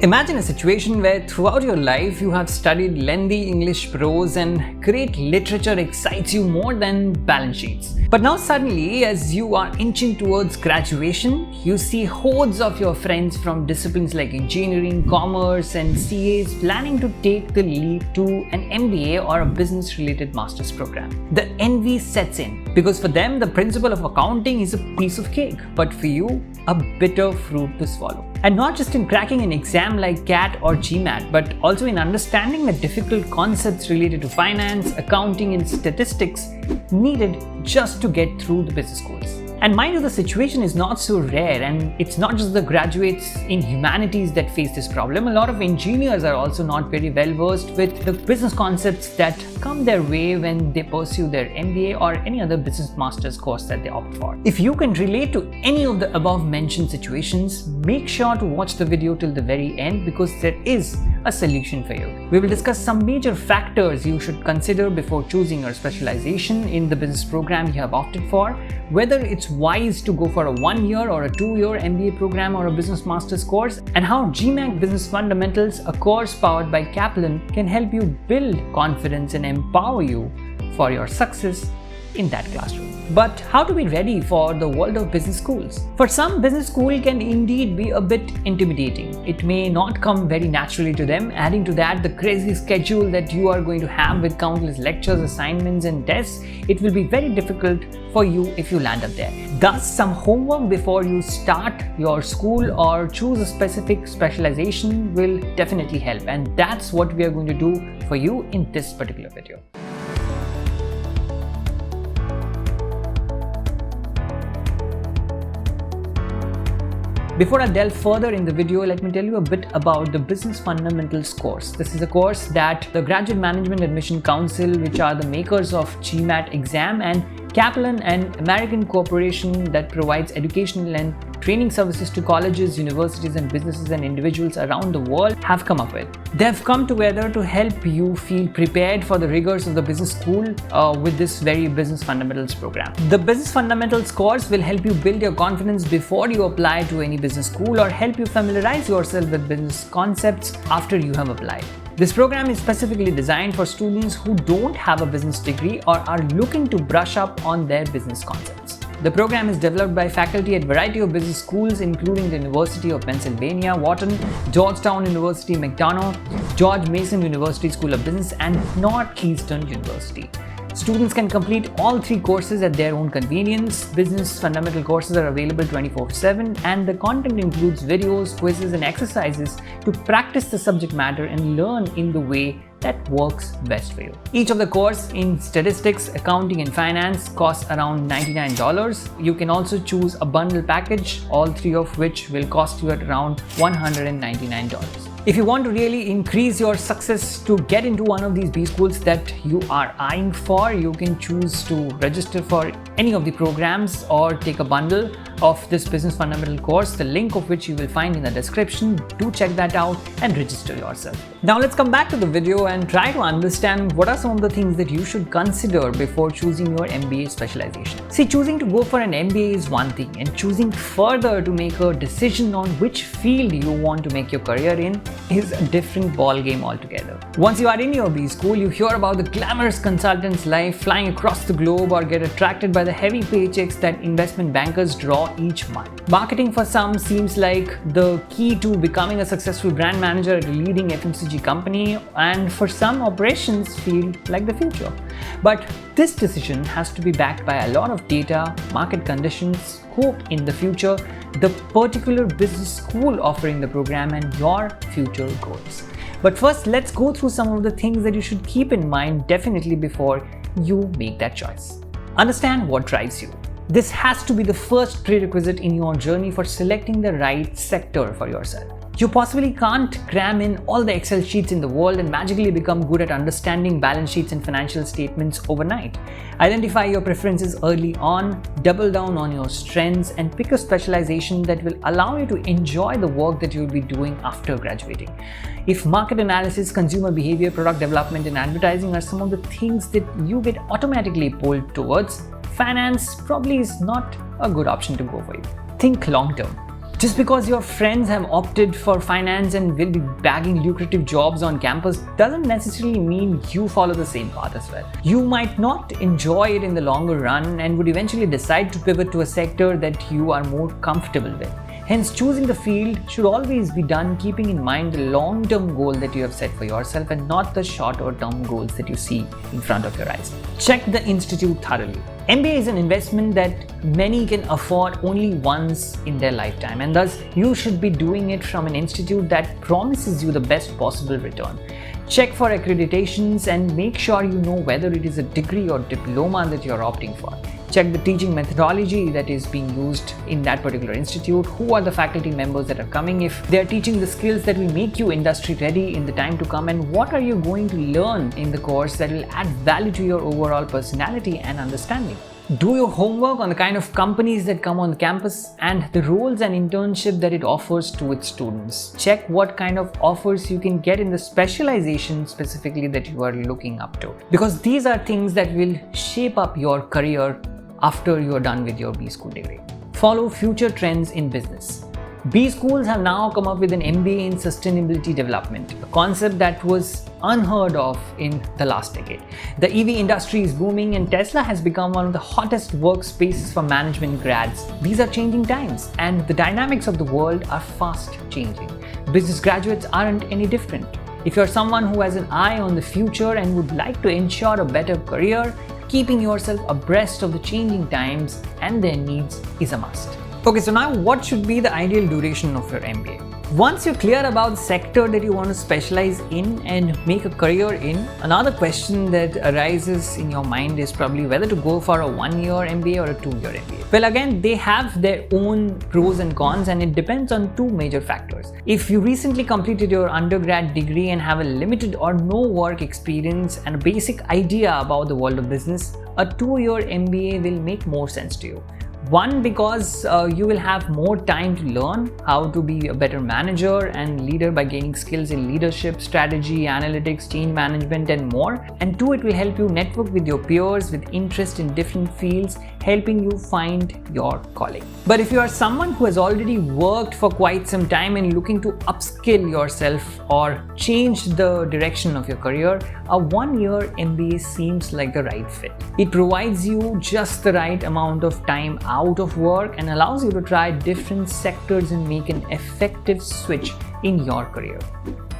Imagine a situation where throughout your life you have studied lengthy English prose and great literature excites you more than balance sheets. But now suddenly, as you are inching towards graduation, you see hordes of your friends from disciplines like engineering, commerce and CAs planning to take the leap to an MBA or a business-related master's program. The envy sets in because for them the principle of accounting is a piece of cake, but for you, a bitter fruit to swallow. And not just in cracking an exam like CAT or GMAC, but also in understanding the difficult concepts related to finance, accounting and statistics needed just to get through the business course. And mind you, the situation is not so rare, and it's not just the graduates in humanities that face this problem. A lot of engineers are also not very well versed with the business concepts that come their way when they pursue their MBA or any other business master's course that they opt for. If you can relate to any of the above mentioned situations, make sure to watch the video till the very end because there is a solution for you. We will discuss some major factors you should consider before choosing your specialization in the business program you have opted for, whether it's wise to go for a 1-year or a 2-year MBA program or a business master's course, and how GMAC Business Fundamentals, a course powered by Kaplan, can help you build confidence and empower you for your success in that classroom. But how to be ready for the world of business schools? For some, business school can indeed be a bit intimidating. It may not come very naturally to them. Adding to that the crazy schedule that you are going to have with countless lectures, assignments and tests, it will be very difficult for you if you land up there. Thus, some homework before you start your school or choose a specific specialization will definitely help, and that's what we are going to do for you in this particular video. Before I delve further in the video, let me tell you a bit about the Business Fundamentals course. This is a course that the Graduate Management Admission Council, which are the makers of GMAT exam, and Kaplan, an American corporation that provides educational and training services to colleges, universities and businesses and individuals around the world, have come up with. They've come together to help you feel prepared for the rigors of the business school with this very Business Fundamentals program. The Business Fundamentals course will help you build your confidence before you apply to any business school or help you familiarize yourself with business concepts after you have applied. This program is specifically designed for students who don't have a business degree or are looking to brush up on their business concepts. The program is developed by faculty at a variety of business schools, including the University of Pennsylvania, Wharton, Georgetown University, McDonough, George Mason University School of Business, and Northeastern University. Students can complete all 3 courses at their own convenience. Business fundamental courses are available 24/7, and the content includes videos, quizzes, and exercises to practice the subject matter and learn in the way that works best for you. Each of the course in statistics, accounting, and finance costs around $99. You can also choose a bundle package, all 3 of which will cost you at around $199. If you want to really increase your success to get into one of these B schools that you are eyeing for, you can choose to register for any of the programs or take a bundle of this Business Fundamental course, the link of which you will find in the description. Do check that out and register yourself. Now let's come back to the video and try to understand what are some of the things that you should consider before choosing your MBA specialization. See, choosing to go for an MBA is one thing, and choosing further to make a decision on which field you want to make your career in is a different ball game altogether. Once you are in your B school, you hear about the glamorous consultant's life, flying across the globe, or get attracted by the heavy paychecks that investment bankers draw each month. Marketing for some seems like the key to becoming a successful brand manager at a leading FMCG company, and for some, operations feel like the future. But this decision has to be backed by a lot of data, market conditions, scope in the future, the particular business school offering the program, and your future goals. But first, let's go through some of the things that you should keep in mind definitely before you make that choice. Understand what drives you. This has to be the first prerequisite in your journey for selecting the right sector for yourself. You possibly can't cram in all the Excel sheets in the world and magically become good at understanding balance sheets and financial statements overnight. Identify your preferences early on, double down on your strengths, and pick a specialization that will allow you to enjoy the work that you'll be doing after graduating. If market analysis, consumer behavior, product development, and advertising are some of the things that you get automatically pulled towards, finance probably is not a good option to go for you. Think long term. Just because your friends have opted for finance and will be bagging lucrative jobs on campus doesn't necessarily mean you follow the same path as well. You might not enjoy it in the longer run and would eventually decide to pivot to a sector that you are more comfortable with. Hence, choosing the field should always be done keeping in mind the long-term goal that you have set for yourself and not the short-term goals that you see in front of your eyes. Check the institute thoroughly. MBA is an investment that many can afford only once in their lifetime, and thus you should be doing it from an institute that promises you the best possible return. Check for accreditations and make sure you know whether it is a degree or diploma that you are opting for. Check the teaching methodology that is being used in that particular institute, who are the faculty members that are coming, if they are teaching the skills that will make you industry ready in the time to come, and what are you going to learn in the course that will add value to your overall personality and understanding. Do your homework on the kind of companies that come on the campus and the roles and internship that it offers to its students. Check what kind of offers you can get in the specialization specifically that you are looking up to, because these are things that will shape up your career after you are done with your B School degree. Follow future trends in business. B schools have now come up with an MBA in sustainability development, a concept that was unheard of in the last decade. The EV industry is booming and Tesla has become one of the hottest workspaces for management grads. These are changing times and the dynamics of the world are fast changing. Business graduates aren't any different. If you're someone who has an eye on the future and would like to ensure a better career, keeping yourself abreast of the changing times and their needs is a must. Okay, so now what should be the ideal duration of your MBA? Once you're clear about the sector that you want to specialize in and make a career in, another question that arises in your mind is probably whether to go for a 1-year MBA or a 2-year MBA. Well, again, they have their own pros and cons and it depends on two major factors. If you recently completed your undergrad degree and have a limited or no work experience and a basic idea about the world of business, a 2-year MBA will make more sense to you. One, because you will have more time to learn how to be a better manager and leader by gaining skills in leadership, strategy, analytics, change management and more. And two, it will help you network with your peers with interest in different fields, helping you find your calling. But if you are someone who has already worked for quite some time and looking to upskill yourself or change the direction of your career, a 1-year MBA seems like the right fit. It provides you just the right amount of time out of work and allows you to try different sectors and make an effective switch in your career.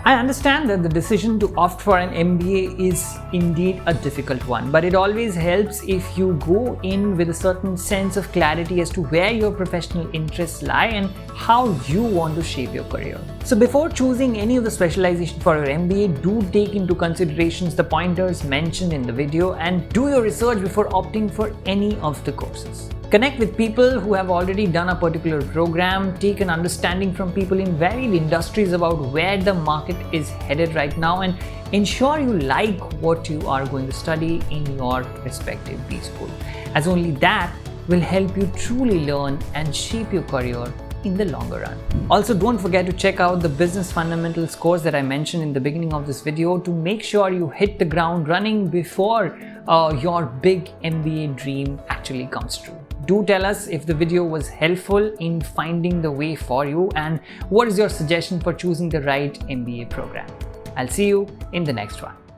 I understand that the decision to opt for an MBA is indeed a difficult one, but it always helps if you go in with a certain sense of clarity as to where your professional interests lie and how you want to shape your career. So before choosing any of the specialization for your MBA, do take into considerations the pointers mentioned in the video and do your research before opting for any of the courses. Connect with people who have already done a particular program, take an understanding from people in varied industries about where the market is headed right now, and ensure you like what you are going to study in your respective B school, as only that will help you truly learn and shape your career in the longer run. Also, don't forget to check out the business fundamentals course that I mentioned in the beginning of this video to make sure you hit the ground running before your big MBA dream actually comes true. Do tell us if the video was helpful in finding the way for you and what is your suggestion for choosing the right MBA program. I'll see you in the next one.